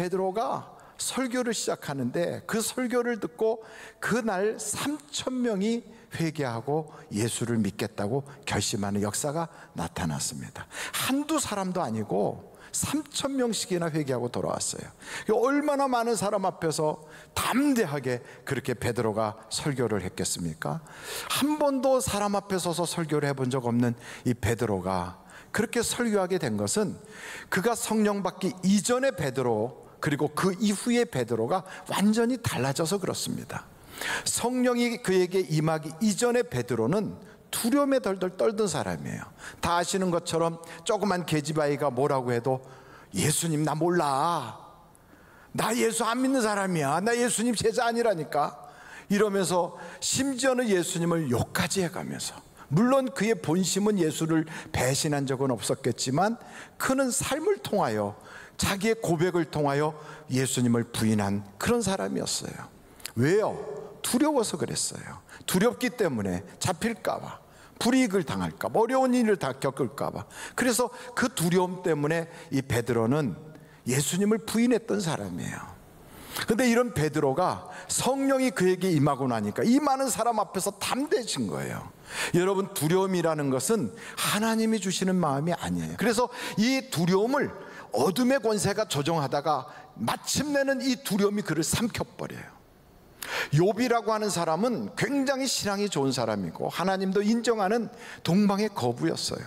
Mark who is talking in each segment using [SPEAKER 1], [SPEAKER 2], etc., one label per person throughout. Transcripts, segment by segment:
[SPEAKER 1] 베드로가 설교를 시작하는데 그 설교를 듣고 그날 3,000명이 회개하고 예수를 믿겠다고 결심하는 역사가 나타났습니다. 한두 사람도 아니고 3,000명씩이나 회개하고 돌아왔어요. 얼마나 많은 사람 앞에서 담대하게 그렇게 베드로가 설교를 했겠습니까? 한 번도 사람 앞에 서서 설교를 해본 적 없는 이 베드로가 그렇게 설교하게 된 것은 그가 성령 받기 이전의 베드로, 그리고 그 이후의 베드로가 완전히 달라져서 그렇습니다. 성령이 그에게 임하기 이전의 베드로는 두려움에 덜덜 떨던 사람이에요. 다 아시는 것처럼 조그만 계집아이가 뭐라고 해도 예수님 나 몰라, 나 예수 안 믿는 사람이야, 나 예수님 제자 아니라니까, 이러면서 심지어는 예수님을 욕까지 해가면서, 물론 그의 본심은 예수를 배신한 적은 없었겠지만 그는 삶을 통하여, 자기의 고백을 통하여 예수님을 부인한 그런 사람이었어요. 왜요? 두려워서 그랬어요. 두렵기 때문에 잡힐까봐, 불이익을 당할까, 어려운 일을 다 겪을까봐. 그래서 그 두려움 때문에 이 베드로는 예수님을 부인했던 사람이에요. 그런데 이런 베드로가 성령이 그에게 임하고 나니까 이 많은 사람 앞에서 담대해진 거예요. 여러분, 두려움이라는 것은 하나님이 주시는 마음이 아니에요. 그래서 이 두려움을 어둠의 권세가 조종하다가 마침내는 이 두려움이 그를 삼켜버려요. 욥이라고 하는 사람은 굉장히 신앙이 좋은 사람이고 하나님도 인정하는 동방의 거부였어요.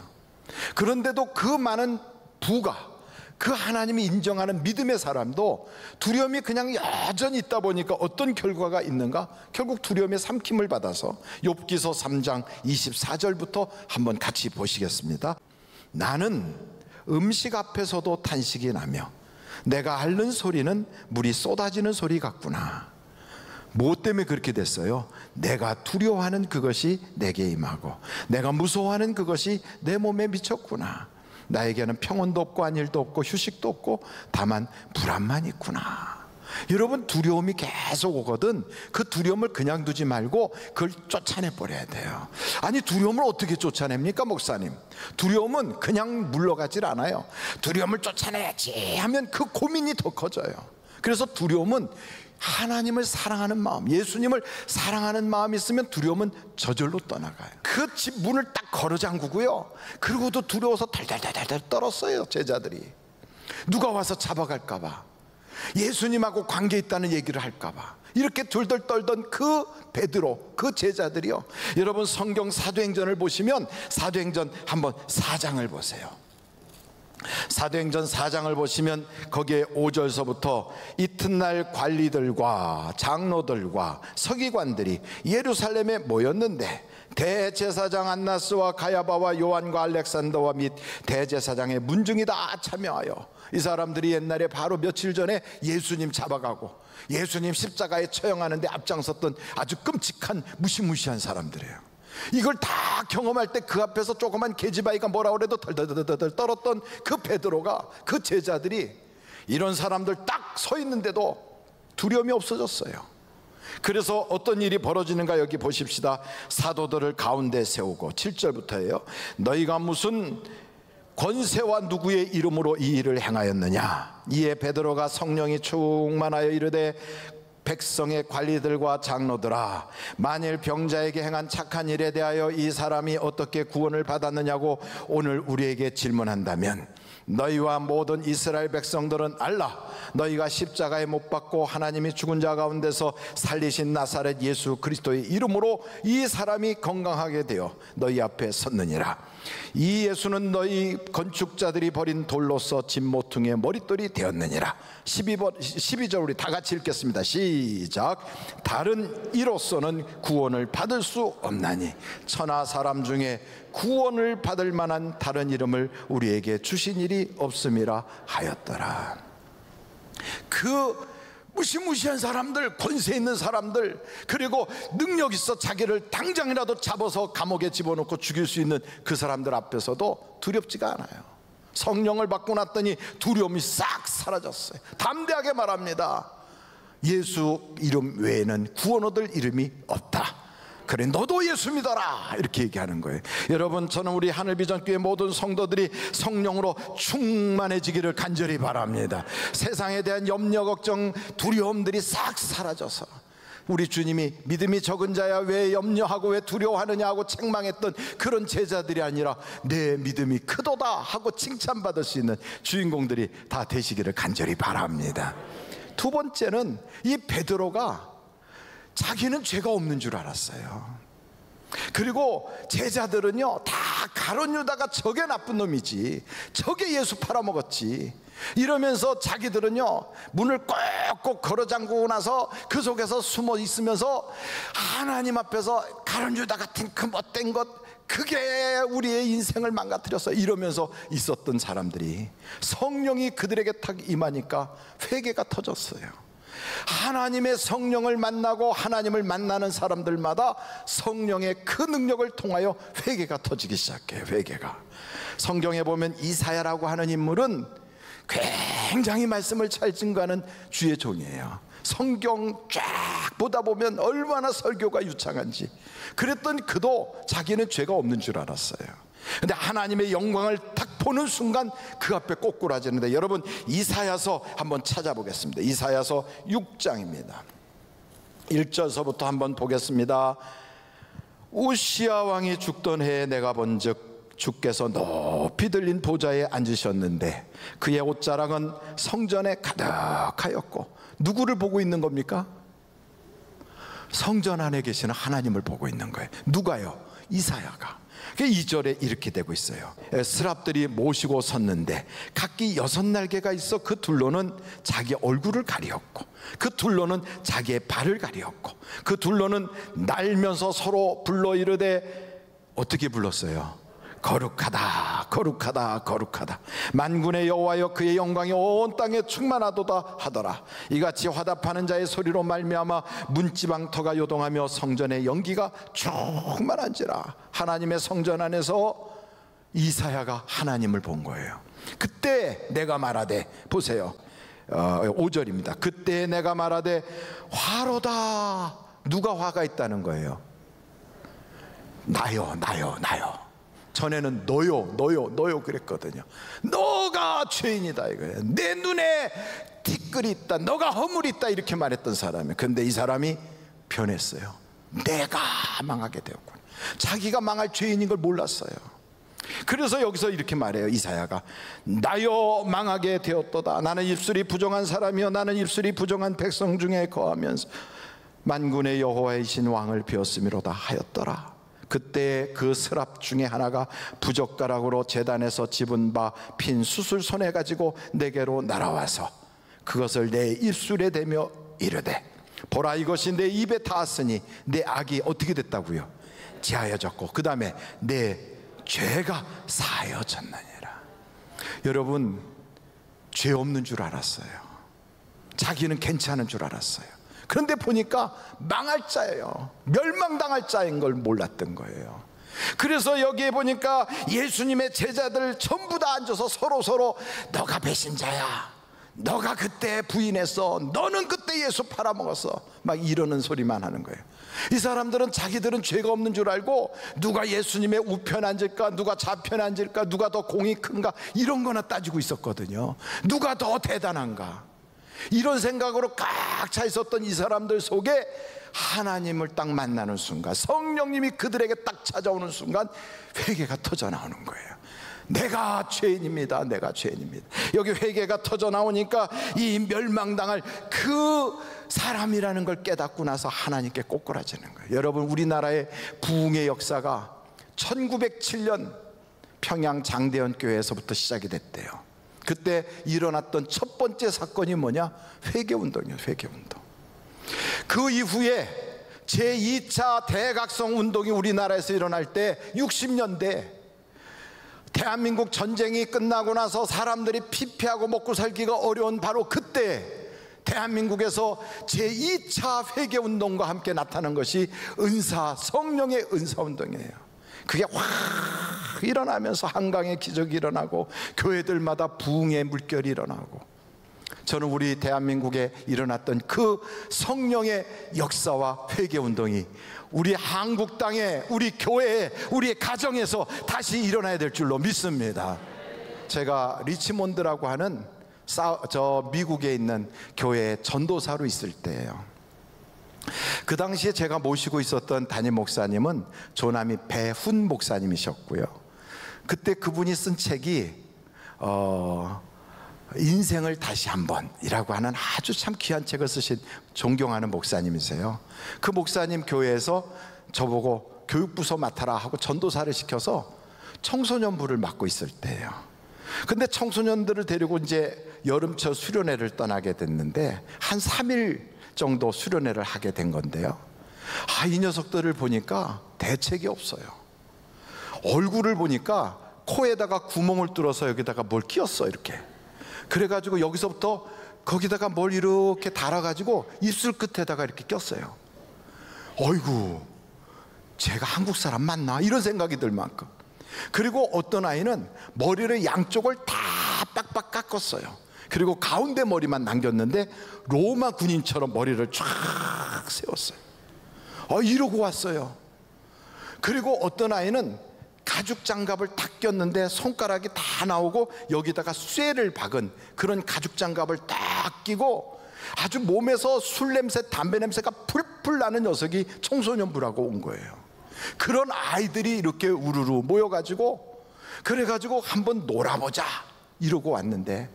[SPEAKER 1] 그런데도 그 많은 부가, 그 하나님이 인정하는 믿음의 사람도 두려움이 그냥 여전히 있다 보니까 어떤 결과가 있는가? 결국 두려움에 삼킴을 받아서 욥기서 3장 24절부터 한번 같이 보시겠습니다. 나는 음식 앞에서도 탄식이 나며 내가 앓는 소리는 물이 쏟아지는 소리 같구나. 무엇 때문에 그렇게 됐어요? 내가 두려워하는 그것이 내게 임하고 내가 무서워하는 그것이 내 몸에 미쳤구나. 나에게는 평온도 없고 안일도 없고 휴식도 없고 다만 불안만 있구나. 여러분, 두려움이 계속 오거든 그 두려움을 그냥 두지 말고 그걸 쫓아내버려야 돼요. 아니, 두려움을 어떻게 쫓아냅니까, 목사님? 두려움은 그냥 물러가질 않아요. 두려움을 쫓아내야지 하면 그 고민이 더 커져요. 그래서 두려움은 하나님을 사랑하는 마음, 예수님을 사랑하는 마음이 있으면 두려움은 저절로 떠나가요. 그 집 문을 딱 걸어 잠그고요, 그리고도 두려워서 달달달달 떨었어요. 제자들이 누가 와서 잡아갈까봐, 예수님하고 관계 있다는 얘기를 할까봐 이렇게 둘둘 떨던 그 베드로, 그 제자들이요. 여러분, 성경 사도행전을 보시면 사도행전 한번 4장을 보세요. 사도행전 4장을 보시면 거기에 5절서부터 이튿날 관리들과 장로들과 서기관들이 예루살렘에 모였는데 대제사장 안나스와 가야바와 요한과 알렉산더와 및 대제사장의 문중이 다 참여하여, 이 사람들이 옛날에 바로 며칠 전에 예수님 잡아가고 예수님 십자가에 처형하는데 앞장섰던 아주 끔찍한 무시무시한 사람들이에요. 이걸 다 경험할 때 그 앞에서 조그만 계집아이가 뭐라 그래도 덜덜덜덜 떨었던 그 베드로가, 그 제자들이 이런 사람들 딱 서 있는데도 두려움이 없어졌어요. 그래서 어떤 일이 벌어지는가 여기 보십시다. 사도들을 가운데 세우고 7절부터예요. 너희가 무슨 권세와 누구의 이름으로 이 일을 행하였느냐? 이에 베드로가 성령이 충만하여 이르되 백성의 관리들과 장로들아, 만일 병자에게 행한 착한 일에 대하여 이 사람이 어떻게 구원을 받았느냐고 오늘 우리에게 질문한다면 너희와 모든 이스라엘 백성들은 알라. 너희가 십자가에 못 박고 하나님이 죽은 자 가운데서 살리신 나사렛 예수 그리스도의 이름으로 이 사람이 건강하게 되어 너희 앞에 섰느니라. 이 예수는 너희 건축자들이 버린 돌로서 집 모퉁이의 머릿돌이 되었느니라. 12절 우리 다 같이 읽겠습니다. 시작. 다른 이로서는 구원을 받을 수 없나니 천하 사람 중에 구원을 받을 만한 다른 이름을 우리에게 주신 일이 없음이라 하였더라. 그 무시무시한 사람들, 권세 있는 사람들, 그리고 능력 있어 자기를 당장이라도 잡아서 감옥에 집어넣고 죽일 수 있는 그 사람들 앞에서도 두렵지가 않아요. 성령을 받고 났더니 두려움이 싹 사라졌어요. 담대하게 말합니다. 예수 이름 외에는 구원 얻을 이름이 없다. 그래 너도 예수 믿어라 이렇게 얘기하는 거예요. 여러분, 저는 우리 하늘비전교회 모든 성도들이 성령으로 충만해지기를 간절히 바랍니다. 세상에 대한 염려, 걱정, 두려움들이 싹 사라져서 우리 주님이 믿음이 적은 자야 왜 염려하고 왜 두려워하느냐 하고 책망했던 그런 제자들이 아니라 내 믿음이 크도다 하고 칭찬받을 수 있는 주인공들이 다 되시기를 간절히 바랍니다. 두 번째는 이 베드로가 자기는 죄가 없는 줄 알았어요. 그리고 제자들은요 다 가룟 유다가 저게 나쁜 놈이지, 저게 예수 팔아먹었지 이러면서 자기들은요 문을 꼭꼭 걸어 잠그고 나서 그 속에서 숨어 있으면서 하나님 앞에서 가룟 유다 같은 그 못된 것, 그게 우리의 인생을 망가뜨렸어 이러면서 있었던 사람들이 성령이 그들에게 탁 임하니까 회개가 터졌어요. 하나님의 성령을 만나고 하나님을 만나는 사람들마다 성령의 그 능력을 통하여 회개가 터지기 시작해요. 회개가. 성경에 보면 이사야라고 하는 인물은 굉장히 말씀을 잘 증거하는 주의 종이에요. 성경 쫙 보다 보면 얼마나 설교가 유창한지. 그랬더니 그도 자기는 죄가 없는 줄 알았어요. 근데 하나님의 영광을 딱 보는 순간 그 앞에 꼬꾸라지는데, 여러분 이사야서 한번 찾아보겠습니다. 이사야서 6장입니다 1절서부터 한번 보겠습니다. 우시야 왕이 죽던 해에 내가 본즉 주께서 높이 들린 보좌에 앉으셨는데 그의 옷자락은 성전에 가득하였고, 누구를 보고 있는 겁니까? 성전 안에 계시는 하나님을 보고 있는 거예요. 누가요? 이사야가. 2절에 이렇게 되고 있어요. 스랍들이 모시고 섰는데 각기 6날개가 있어 그 둘로는 자기 얼굴을 가리었고 그 둘로는 자기의 발을 가리었고 그 둘로는 날면서 서로 불러 이르되, 어떻게 불렀어요? 거룩하다 거룩하다 거룩하다, 만군의 여호와여 그의 영광이 온 땅에 충만하도다 하더라. 이같이 화답하는 자의 소리로 말미암아 문지방터가 요동하며 성전의 연기가 충만한지라. 하나님의 성전 안에서 이사야가 하나님을 본 거예요. 그때 내가 말하되, 보세요 5절입니다. 그때 내가 말하되 화로다. 누가 화가 있다는 거예요? 나요 나요 나요. 전에는 너요 그랬거든요. 너가 죄인이다 이거예요. 내 눈에 티끌이 있다, 너가 허물이 있다 이렇게 말했던 사람이에요. 그런데 이 사람이 변했어요. 내가 망하게 되었군. 자기가 망할 죄인인 걸 몰랐어요. 그래서 여기서 이렇게 말해요. 이사야가 나여 망하게 되었도다. 나는 입술이 부정한 사람이여 나는 입술이 부정한 백성 중에 거하면서 만군의 여호와이신 왕을 비었음이로다 하였더라. 그때 그 스랍 중에 하나가 부젓가락으로 제단에서 집은 바 핀 숯을 손에 가지고 내게로 날아와서 그것을 내 입술에 대며 이르되, 보라 이것이 내 입에 닿았으니 내 악이 어떻게 됐다고요? 제하여졌고 그 다음에 내 죄가 사하여졌느니라. 여러분, 죄 없는 줄 알았어요. 자기는 괜찮은 줄 알았어요. 그런데 보니까 망할 자예요. 멸망당할 자인 걸 몰랐던 거예요. 그래서 여기에 보니까 예수님의 제자들 전부 다 앉아서 서로 너가 배신자야, 너가 그때 부인했어, 너는 그때 예수 팔아먹었어, 막 이러는 소리만 하는 거예요. 이 사람들은 자기들은 죄가 없는 줄 알고 누가 예수님의 우편 앉을까, 누가 좌편 앉을까, 누가 더 공이 큰가 이런 거나 따지고 있었거든요. 누가 더 대단한가, 이런 생각으로 꽉 차 있었던 이 사람들 속에 하나님을 딱 만나는 순간, 성령님이 그들에게 딱 찾아오는 순간 회개가 터져 나오는 거예요. 내가 죄인입니다. 내가 죄인입니다. 여기 회개가 터져 나오니까 이 멸망당할 그 사람이라는 걸 깨닫고 나서 하나님께 꼬꾸라지는 거예요. 여러분, 우리나라의 부흥의 역사가 1907년 평양 장대현 교회에서부터 시작이 됐대요. 그때 일어났던 첫 번째 사건이 뭐냐? 회개운동이에요. 회개운동. 그 이후에 제2차 대각성 운동이 우리나라에서 일어날 때 60년대 대한민국 전쟁이 끝나고 나서 사람들이 피폐하고 먹고 살기가 어려운 바로 그때 대한민국에서 제2차 회개운동과 함께 나타난 것이 성령의 은사운동이에요. 그게 확 일어나면서 한강의 기적이 일어나고 교회들마다 부흥의 물결이 일어나고, 저는 우리 대한민국에 일어났던 그 성령의 역사와 회개운동이 우리 한국 땅에, 우리 교회에, 우리 가정에서 다시 일어나야 될 줄로 믿습니다. 제가 리치몬드라고 하는 저 미국에 있는 교회에 전도사로 있을 때예요. 그 당시에 제가 모시고 있었던 담임 목사님은 조남이 배훈 목사님이셨고요. 그때 그분이 쓴 책이 인생을 다시 한번이라고 하는 아주 참 귀한 책을 쓰신 존경하는 목사님이세요. 그 목사님 교회에서 저보고 교육부서 맡아라 하고 전도사를 시켜서 청소년부를 맡고 있을 때예요. 근데 청소년들을 데리고 이제 여름철 수련회를 떠나게 됐는데 한 3일 정도 수련회를 하게 된 건데요. 이 녀석들을 보니까 대책이 없어요. 얼굴을 보니까 코에다가 구멍을 뚫어서 여기다가 뭘 끼웠어, 이렇게. 그래가지고 여기서부터 거기다가 뭘 이렇게 달아가지고 입술 끝에다가 이렇게 꼈어요. 어이구, 제가 한국 사람 맞나? 이런 생각이 들 만큼. 그리고 어떤 아이는 머리를 양쪽을 다 빡빡 깎았어요. 그리고 가운데 머리만 남겼는데 로마 군인처럼 머리를 쫙 세웠어요. 이러고 왔어요. 그리고 어떤 아이는 가죽 장갑을 딱 꼈는데 손가락이 다 나오고 여기다가 쇠를 박은 그런 가죽 장갑을 딱 끼고 아주 몸에서 술 냄새, 담배 냄새가 풀풀 나는 녀석이 청소년부라고 온 거예요. 그런 아이들이 이렇게 우르르 모여가지고 그래가지고 한번 놀아보자 이러고 왔는데,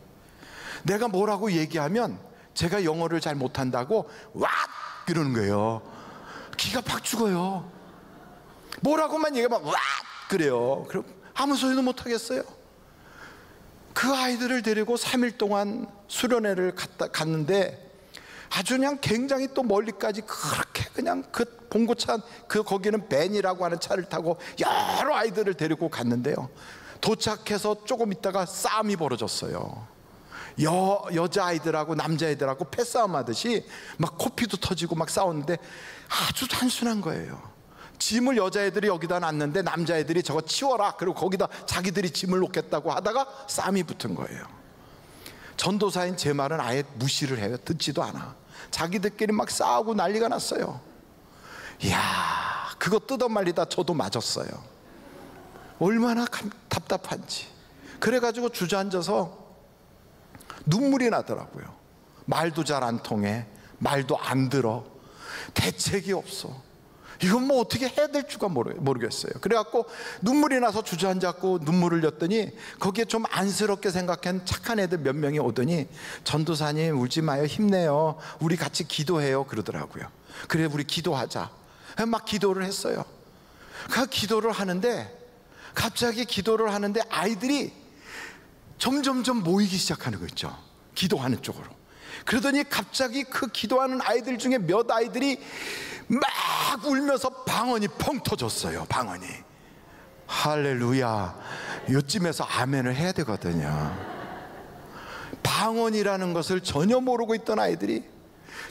[SPEAKER 1] 내가 뭐라고 얘기하면 제가 영어를 잘 못한다고 왓 그러는 거예요. 기가 팍 죽어요. 뭐라고만 얘기하면 왓 그래요. 그럼 아무 소리도 못 하겠어요. 그 아이들을 데리고 3일 동안 수련회를 갔는데 아주 그냥 굉장히 또 멀리까지 그렇게 그냥 그 봉고차 거기는 벤이라고 하는 차를 타고 여러 아이들을 데리고 갔는데요. 도착해서 조금 있다가 싸움이 벌어졌어요. 여자아이들하고 남자아이들하고 패싸움 하듯이 막 코피도 터지고 막 싸웠는데 아주 단순한 거예요. 짐을 여자애들이 여기다 놨는데 남자애들이 저거 치워라, 그리고 거기다 자기들이 짐을 놓겠다고 하다가 싸움이 붙은 거예요. 전도사인 제 말은 아예 무시를 해요. 듣지도 않아. 자기들끼리 막 싸우고 난리가 났어요. 이야, 그거 뜯어말리다 저도 맞았어요. 얼마나 답답한지. 그래가지고 주저앉아서 눈물이 나더라고요. 말도 잘 안 통해, 말도 안 들어, 대책이 없어. 이건 뭐 어떻게 해야 될 줄가 모르겠어요. 그래갖고 눈물이 나서 주저앉았고 눈물을 흘렸더니 거기에 좀 안쓰럽게 생각한 착한 애들 몇 명이 오더니 전도사님 울지 마요, 힘내요, 우리 같이 기도해요 그러더라고요. 그래 우리 기도하자. 막 기도를 했어요. 그 기도를 하는데 갑자기 기도를 하는데 아이들이 점점점 모이기 시작하는 거 있죠, 기도하는 쪽으로. 그러더니 갑자기 그 기도하는 아이들 중에 몇 아이들이 막 울면서 방언이 펑 터졌어요. 방언이. 할렐루야. 요쯤에서 아멘을 해야 되거든요. 방언이라는 것을 전혀 모르고 있던 아이들이,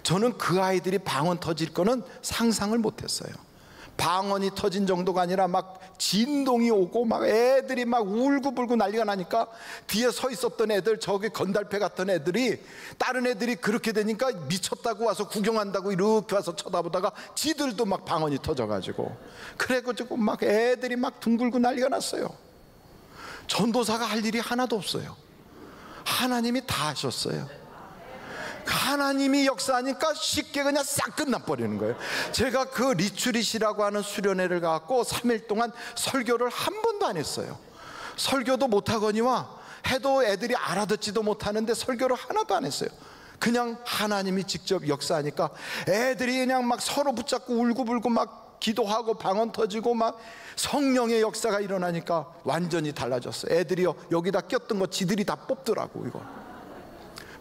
[SPEAKER 1] 저는 그 아이들이 방언 터질 거는 상상을 못했어요. 방언이 터진 정도가 아니라 막 진동이 오고 막 애들이 막 울고불고 난리가 나니까 뒤에 서 있었던 애들, 저기 건달패 같은 애들이, 다른 애들이 그렇게 되니까 미쳤다고 와서 구경한다고 이렇게 와서 쳐다보다가 지들도 막 방언이 터져가지고, 그래가지고 막 애들이 막 둥글고 난리가 났어요. 전도사가 할 일이 하나도 없어요. 하나님이 다 하셨어요. 하나님이 역사하니까 쉽게 그냥 싹 끝나버리는 거예요. 제가 그 리추릿이라고 하는 수련회를 가고 3일 동안 설교를 한 번도 안 했어요. 설교도 못하거니와 해도 애들이 알아듣지도 못하는데 설교를 하나도 안 했어요. 그냥 하나님이 직접 역사하니까 애들이 그냥 막 서로 붙잡고 울고불고 막 기도하고 방언 터지고 막 성령의 역사가 일어나니까 완전히 달라졌어요. 애들이요, 여기다 꼈던 거 지들이 다 뽑더라고. 이거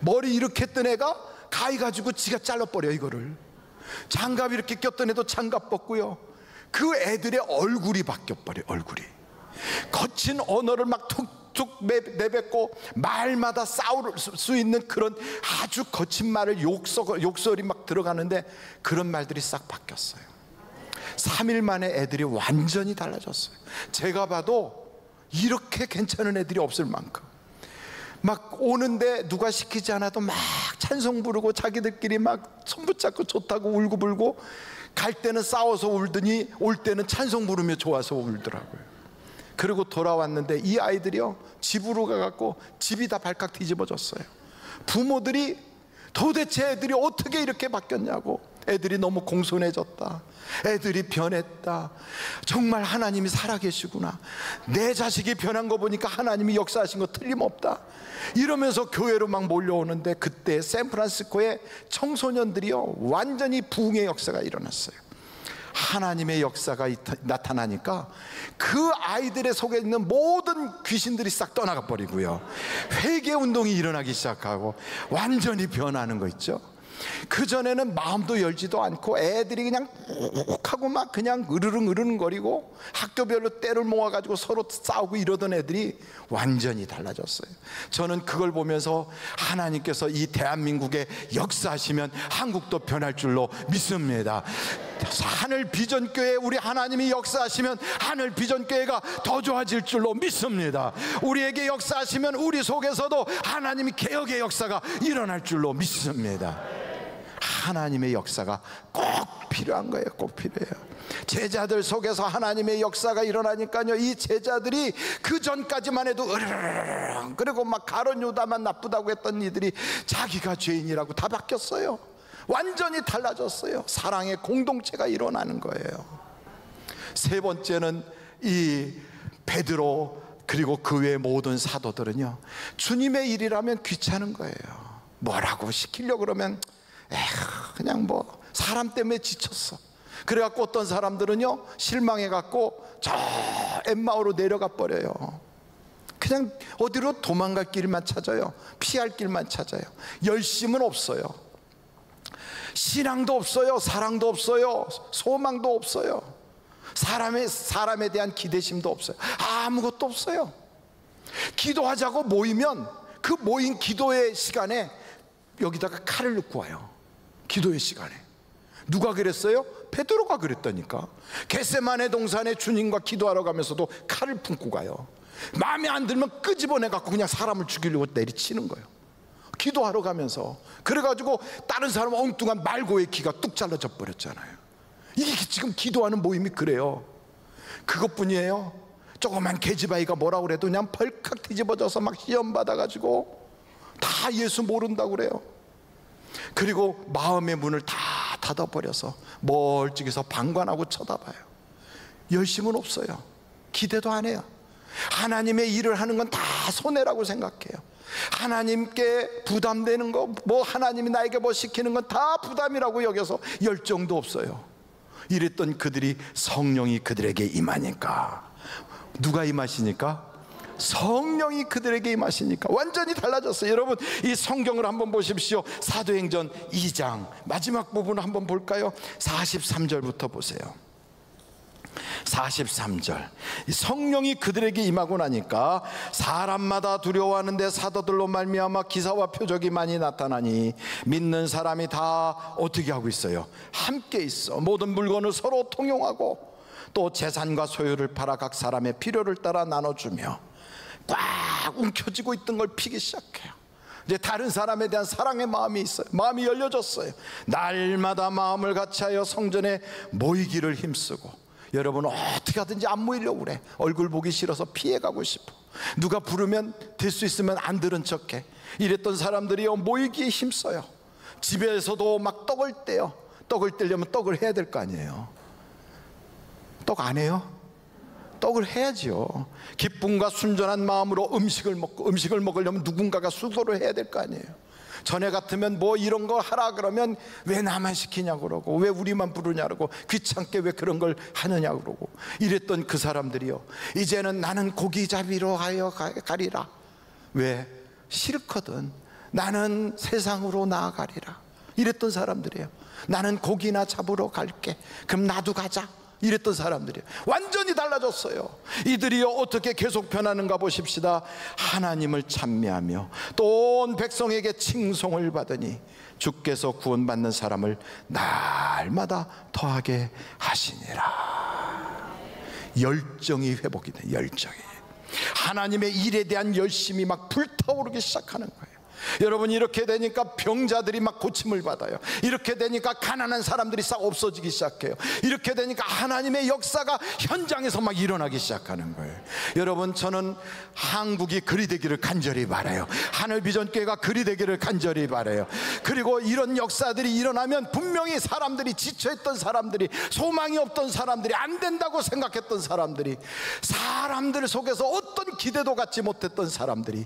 [SPEAKER 1] 머리 이렇게 했던 애가 가위 가지고 지가 잘라버려. 이거를 장갑 이렇게 꼈던 애도 장갑 벗고요. 그 애들의 얼굴이 바뀌어버려. 얼굴이 거친 언어를 막 툭툭 내뱉고 말마다 싸울 수 있는 그런 아주 거친 말을 욕설이 막 들어가는데 그런 말들이 싹 바뀌었어요. 3일 만에 애들이 완전히 달라졌어요. 제가 봐도 이렇게 괜찮은 애들이 없을 만큼 막 오는데 누가 시키지 않아도 막 찬송 부르고 자기들끼리 막 손 붙잡고 좋다고 울고불고, 갈 때는 싸워서 울더니 올 때는 찬송 부르며 좋아서 울더라고요. 그리고 돌아왔는데 이 아이들이요, 집으로 가갖고 집이 다 발칵 뒤집어졌어요. 부모들이 도대체 애들이 어떻게 이렇게 바뀌었냐고, 애들이 너무 공손해졌다, 애들이 변했다, 정말 하나님이 살아계시구나, 내 자식이 변한 거 보니까 하나님이 역사하신 거 틀림없다, 이러면서 교회로 막 몰려오는데, 그때 샌프란시스코의 청소년들이요 완전히 부흥의 역사가 일어났어요. 하나님의 역사가 나타나니까 그 아이들의 속에 있는 모든 귀신들이 싹 떠나가 버리고요, 회개 운동이 일어나기 시작하고 완전히 변하는 거 있죠. 그전에는 마음도 열지도 않고 애들이 그냥 욱하고 막 그냥 으르릉 거리고 학교별로 때를 모아가지고 서로 싸우고 이러던 애들이 완전히 달라졌어요. 저는 그걸 보면서 하나님께서 이 대한민국에 역사하시면 한국도 변할 줄로 믿습니다. 하늘 비전교회 우리 하나님이 역사하시면 하늘 비전교회가 더 좋아질 줄로 믿습니다. 우리에게 역사하시면 우리 속에서도 하나님이 개혁의 역사가 일어날 줄로 믿습니다. 하나님의 역사가 꼭 필요한 거예요. 꼭 필요해요. 제자들 속에서 하나님의 역사가 일어나니까요, 이 제자들이 그 전까지만 해도 으르르르 그리고 막 가룟 유다만 나쁘다고 했던 이들이 자기가 죄인이라고 다 바뀌었어요. 완전히 달라졌어요. 사랑의 공동체가 일어나는 거예요. 세 번째는 이 베드로 그리고 그 외의 모든 사도들은요, 주님의 일이라면 귀찮은 거예요. 뭐라고 시키려고 그러면 그냥 뭐 사람 때문에 지쳤어. 그래갖고 어떤 사람들은요 실망해갖고 저 엠마오로 내려가 버려요. 그냥 어디로 도망갈 길만 찾아요. 피할 길만 찾아요. 열심은 없어요. 신앙도 없어요. 사랑도 없어요. 소망도 없어요. 사람에 대한 기대심도 없어요. 아무것도 없어요. 기도하자고 모이면 그 모인 기도의 시간에 여기다가 칼을 넣고 와요. 기도의 시간에. 누가 그랬어요? 베드로가 그랬다니까. 겟세마네 동산에 주님과 기도하러 가면서도 칼을 품고 가요. 마음에 안 들면 끄집어내 갖고 그냥 사람을 죽이려고 내리치는 거예요. 기도하러 가면서. 그래가지고 다른 사람 엉뚱한 말고의 귀가 뚝 잘라져 버렸잖아요. 이게 지금 기도하는 모임이 그래요. 그것뿐이에요. 조그만 계집아이가 뭐라고 그래도 그냥 벌컥 뒤집어져서 막 시험 받아가지고 다 예수 모른다고 그래요. 그리고 마음의 문을 다 닫아버려서 멀찍이서 방관하고 쳐다봐요. 열심은 없어요. 기대도 안 해요. 하나님의 일을 하는 건 다 손해라고 생각해요. 하나님께 부담되는 거, 뭐 하나님이 나에게 뭐 시키는 건 다 부담이라고 여겨서 열정도 없어요. 이랬던 그들이 성령이 그들에게 임하니까, 누가 임하시니까? 성령이 그들에게 임하시니까 완전히 달라졌어요. 여러분, 이 성경을 한번 보십시오. 사도행전 2장 마지막 부분을 한번 볼까요? 43절부터 보세요. 43절. 성령이 그들에게 임하고 나니까 사람마다 두려워하는데 사도들로 말미암아 기사와 표적이 많이 나타나니 믿는 사람이 다 어떻게 하고 있어요? 함께 있어 모든 물건을 서로 통용하고 또 재산과 소유를 팔아 각 사람의 필요를 따라 나눠주며 꽉 움켜쥐고 있던 걸 피기 시작해요. 이제 다른 사람에 대한 사랑의 마음이 있어요. 마음이 열려졌어요. 날마다 마음을 같이하여 성전에 모이기를 힘쓰고. 여러분, 어떻게 하든지 안 모이려고 그래. 얼굴 보기 싫어서 피해가고 싶어. 누가 부르면 될 수 있으면 안 들은 척해. 이랬던 사람들이요 모이기에 힘써요. 집에서도 막 떡을 떼요. 떡을 떼려면 떡을 해야 될 거 아니에요. 떡 안 해요? 떡을 해야지요. 기쁨과 순전한 마음으로 음식을 먹고, 음식을 먹으려면 누군가가 수고를 해야 될 거 아니에요. 전에 같으면 뭐 이런 거 하라 그러면 왜 나만 시키냐고 그러고, 왜 우리만 부르냐고, 귀찮게 왜 그런 걸 하느냐고 그러고 이랬던 그 사람들이요, 이제는 나는 고기 잡이러 하여 가리라. 왜? 싫거든. 나는 세상으로 나아가리라. 이랬던 사람들이에요. 나는 고기나 잡으러 갈게. 그럼 나도 가자. 이랬던 사람들이에요. 완전히 달라졌어요. 이들이요 어떻게 계속 변하는가 보십시다. 하나님을 찬미하며 또 온 백성에게 칭송을 받으니 주께서 구원받는 사람을 날마다 더하게 하시니라. 열정이 회복이 돼. 열정이. 하나님의 일에 대한 열심이 막 불타오르기 시작하는 거예요. 여러분, 이렇게 되니까 병자들이 막 고침을 받아요. 이렇게 되니까 가난한 사람들이 싹 없어지기 시작해요. 이렇게 되니까 하나님의 역사가 현장에서 막 일어나기 시작하는 거예요. 여러분, 저는 한국이 그리 되기를 간절히 바라요. 하늘비전교회가 그리 되기를 간절히 바라요. 그리고 이런 역사들이 일어나면 분명히 사람들이, 지쳐있던 사람들이, 소망이 없던 사람들이, 안 된다고 생각했던 사람들이, 사람들 속에서 어떤 기대도 갖지 못했던 사람들이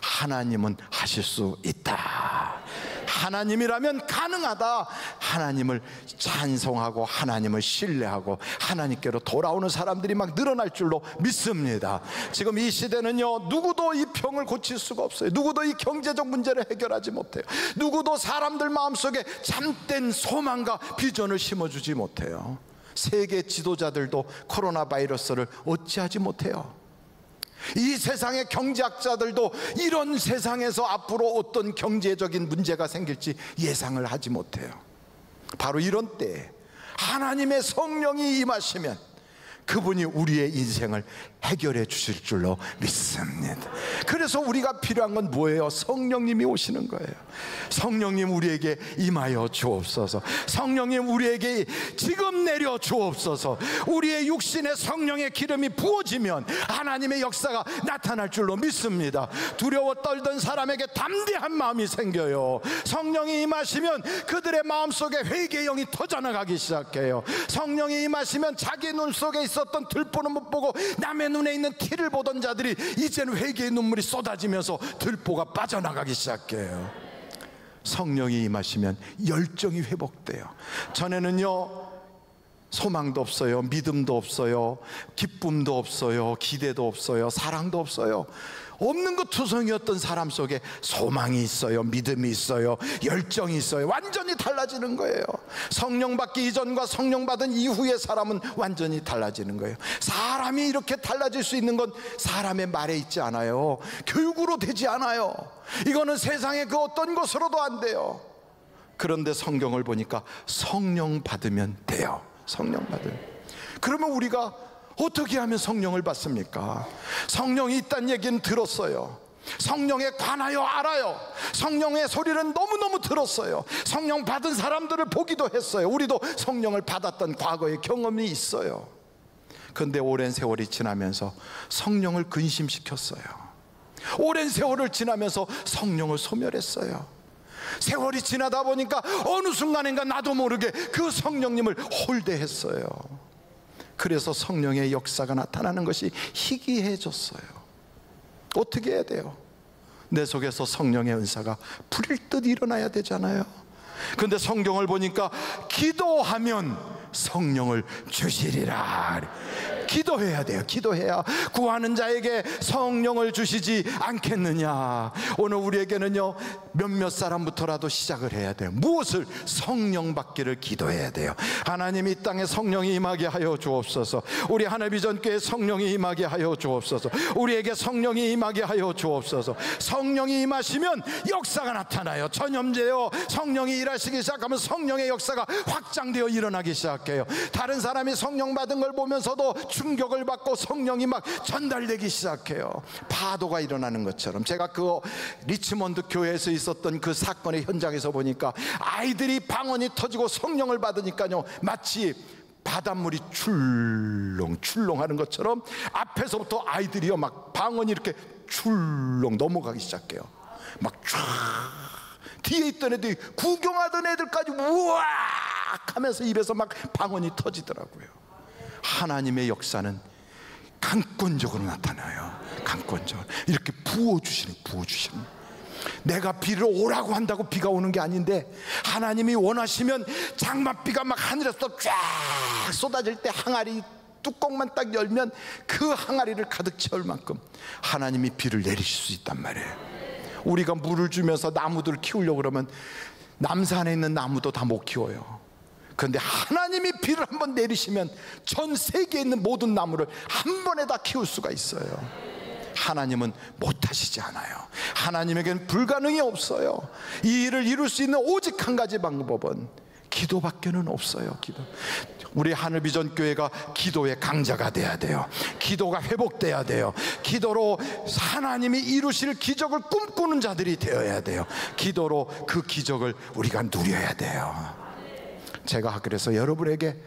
[SPEAKER 1] 하나님은 하실 수 있다, 하나님이라면 가능하다, 하나님을 찬송하고 하나님을 신뢰하고 하나님께로 돌아오는 사람들이 막 늘어날 줄로 믿습니다. 지금 이 시대는요, 누구도 이 병을 고칠 수가 없어요. 누구도 이 경제적 문제를 해결하지 못해요. 누구도 사람들 마음속에 참된 소망과 비전을 심어주지 못해요. 세계 지도자들도 코로나 바이러스를 어찌하지 못해요. 이 세상의 경제학자들도 이런 세상에서 앞으로 어떤 경제적인 문제가 생길지 예상을 하지 못해요. 바로 이런 때에 하나님의 성령이 임하시면 그분이 우리의 인생을 해결해 주실 줄로 믿습니다. 그래서 우리가 필요한 건 뭐예요? 성령님이 오시는 거예요. 성령님 우리에게 임하여 주옵소서. 성령님 우리에게 지금 내려 주옵소서. 우리의 육신에 성령의 기름이 부어지면 하나님의 역사가 나타날 줄로 믿습니다. 두려워 떨던 사람에게 담대한 마음이 생겨요. 성령이 임하시면 그들의 마음속에 회개의 영이 터져나가기 시작해요. 성령이 임하시면 자기 눈 속에 있었던 들보는 못 보고 남의 눈에 있는 티를 보던 자들이 이제는 회개의 눈물이 쏟아지면서 들보가 빠져나가기 시작해요. 성령이 임하시면 열정이 회복돼요. 전에는요, 소망도 없어요, 믿음도 없어요, 기쁨도 없어요, 기대도 없어요, 사랑도 없어요. 없는 것 투성이었던 사람 속에 소망이 있어요, 믿음이 있어요, 열정이 있어요. 완전히 달라지는 거예요. 성령 받기 이전과 성령 받은 이후의 사람은 완전히 달라지는 거예요. 사람이 이렇게 달라질 수 있는 건 사람의 말에 있지 않아요. 교육으로 되지 않아요. 이거는 세상의 그 어떤 것으로도 안 돼요. 그런데 성경을 보니까 성령 받으면 돼요. 성령 받으면. 그러면 우리가 어떻게 하면 성령을 받습니까? 성령이 있다는 얘기는 들었어요. 성령에 관하여 알아요. 성령의 소리는 너무너무 들었어요. 성령 받은 사람들을 보기도 했어요. 우리도 성령을 받았던 과거의 경험이 있어요. 그런데 오랜 세월이 지나면서 성령을 근심시켰어요. 오랜 세월을 지나면서 성령을 소멸했어요. 세월이 지나다 보니까 어느 순간인가 나도 모르게 그 성령님을 홀대했어요. 그래서 성령의 역사가 나타나는 것이 희귀해졌어요. 어떻게 해야 돼요? 내 속에서 성령의 은사가 불일 듯 일어나야 되잖아요. 그런데 성경을 보니까 기도하면 성령을 주시리라. 기도해야 돼요. 기도해야 구하는 자에게 성령을 주시지 않겠느냐. 오늘 우리에게는요, 몇몇 사람부터라도 시작을 해야 돼요. 무엇을? 성령 받기를 기도해야 돼요. 하나님, 이 땅에 성령이 임하게 하여 주옵소서. 우리 하늘비전교회 성령이 임하게 하여 주옵소서. 우리에게 성령이 임하게 하여 주옵소서. 성령이 임하시면 역사가 나타나요. 전염되어 성령이 일하시기 시작하면 성령의 역사가 확장되어 일어나기 시작해요. 다른 사람이 성령 받은 걸 보면서도 충격을 받고 성령이 막 전달되기 시작해요. 파도가 일어나는 것처럼. 제가 그 리치몬드 교회에서 있었던 그 사건의 현장에서 보니까 아이들이 방언이 터지고 성령을 받으니까요, 마치 바닷물이 출렁출렁 하는 것처럼 앞에서부터 아이들이요, 막 방언이 이렇게 출렁 넘어가기 시작해요. 막 쫙. 뒤에 있던 애들이, 구경하던 애들까지 우악 하면서 입에서 막 방언이 터지더라고요. 하나님의 역사는 강권적으로 나타나요. 강권적으로 이렇게 부어주시는. 내가 비를 오라고 한다고 비가 오는 게 아닌데, 하나님이 원하시면 장맛비가 막 하늘에서 쫙 쏟아질 때 항아리 뚜껑만 딱 열면 그 항아리를 가득 채울 만큼 하나님이 비를 내리실 수 있단 말이에요. 우리가 물을 주면서 나무들을 키우려고 그러면 남산에 있는 나무도 다 못 키워요. 그런데 하나님이 비를 한번 내리시면 전 세계에 있는 모든 나무를 한 번에 다 키울 수가 있어요. 하나님은 못하시지 않아요. 하나님에게는 불가능이 없어요. 이 일을 이룰 수 있는 오직 한 가지 방법은 기도밖에는 없어요. 기도. 우리 하늘비전 교회가 기도의 강자가 돼야 돼요. 기도가 회복돼야 돼요. 기도로 하나님이 이루실 기적을 꿈꾸는 자들이 되어야 돼요. 기도로 그 기적을 우리가 누려야 돼요. 제가 그래서 여러분에게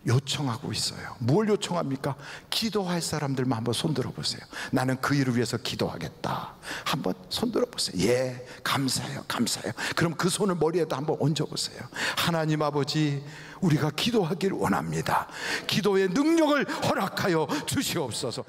[SPEAKER 1] 요청하고 있어요. 뭘 요청합니까? 기도할 사람들만 한번 손들어 보세요. 나는 그 일을 위해서 기도하겠다. 한번 손들어 보세요. 예, 감사해요, 감사해요. 그럼 그 손을 머리에다 한번 얹어 보세요. 하나님 아버지, 우리가 기도하기를 원합니다. 기도의 능력을 허락하여 주시옵소서.